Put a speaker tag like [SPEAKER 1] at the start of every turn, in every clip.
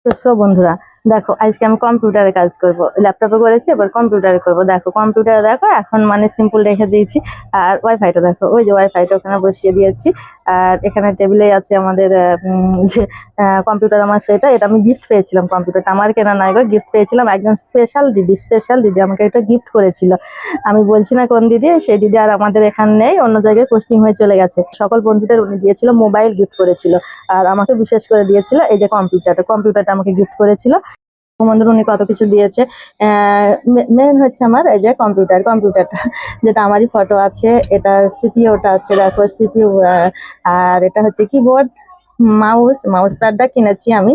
[SPEAKER 1] তো বন্ধুরা দেখো আজকে আমি কম্পিউটারে কাজ করব, ল্যাপটপে করেছি এবার কম্পিউটারে করব। দেখো কম্পিউটারে দেখো এখন মানে সিম্পল রেখে দিয়েছি। আর ওয়াইফাইটা দেখো, ওই যে ওয়াইফাইটা ওখানে বসিয়ে দিয়েছি। আর এখানে টেবিলে আছে আমাদের যে কম্পিউটার আমার, এটা আমি গিফট পেয়েছিলাম। কম্পিউটারটা আমার কেনা নয় গো, গিফট পেয়েছিলাম। একজন স্পেশাল দিদি আমাকে এটা গিফট করেছিল। আমি বলছি না কোন দিদি, সেই দিদি আর আমাদের এখানে নেই, অন্য জায়গায় পোস্টিং হয়ে চলে গেছে। সকল বন্ধুদের উনি দিয়েছিল, মোবাইল গিফট করেছিল। আর আমাকে বিশেষ করে দিয়েছিল এই যে কম্পিউটারটা আমাকে গিফট করেছিল। বন্ধুর উনি কত কিছু দিয়েছে। মেন হচ্ছে আমার এই যে কম্পিউটারটা যেটা আমারই ফটো আছে। এটা সিপিইউটা আছে, দেখো সিপিইউ। আর এটা হচ্ছে কিবোর্ড, মাউস প্যাডটা কিনেছি আমি।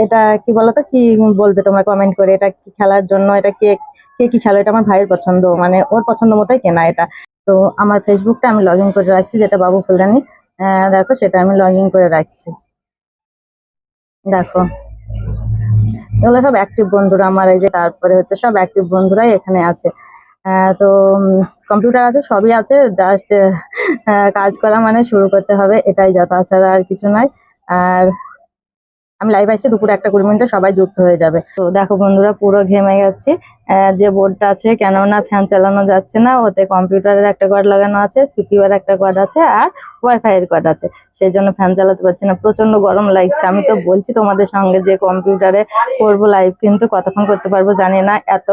[SPEAKER 1] এটা কি বলতো, কি বলবে তোমরা কমেন্ট করে, এটা কি খেলার জন্য, এটা কে কে কি খেলো, এটা আমার ভাইয়ের পছন্দ, মানে ওর পছন্দ মতোই কেনা এটা। তো আমার ফেসবুকটা আমি লগ ইন করে রাখছি, যেটা বাবু ফুলদানি। দেখো সেটা আমি লগ ইন করে রাখছি। দেখো এগুলো সব অ্যাক্টিভ বন্ধুরা আমার, এই যে তারপরে হচ্ছে সব অ্যাক্টিভ বন্ধুরাই এখানে আছে। তো কম্পিউটার আছে, সবই আছে, জাস্ট কাজ করা মানে শুরু করতে হবে, এটাই যা, তাছাড়া আর কিছু নাই। আর আমি লাইভ আসছি দুপুরে 1:20 সবাই যুক্ত হয়ে যাবে। তো দেখো বন্ধুরা পুরো ঘেমে গেছি। যে বোর্ডটা আছে, কেননা ফ্যান চালানো যাচ্ছে না, ওতে কম্পিউটারের একটা কর্ড লাগানো আছে, সিপিইউ এর একটা কর্ড আছে, আর ওয়াইফাই এর কর্ড আছে। সেই জন্য ফ্যান চালাতে পারছি না, প্রচন্ড গরম লাগছে। আমি তো বলছি তোমাদের সঙ্গে যে কম্পিউটারে করবো লাইভ, কিন্তু কতক্ষণ করতে পারবো জানি না, এত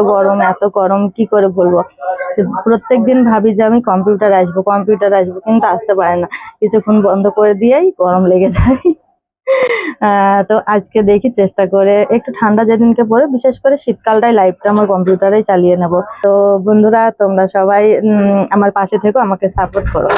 [SPEAKER 1] গরম কি করে বলবো। যে প্রত্যেকদিন ভাবি যে আমি কম্পিউটার আসবো, কিন্তু আসতে পারে না, কিছুক্ষণ বন্ধ করে দিয়েই গরম লেগে যায়। তো আজকে দেখি চেষ্টা করে একটু ঠান্ডা যেদিনকে পড়ে, বিশেষ করে শীতকালটাই লাইভটা আমার কম্পিউটারেই চালিয়ে নেব। তো বন্ধুরা তোমরা সবাই আমার পাশে থেকো, আমাকে সাপোর্ট করো।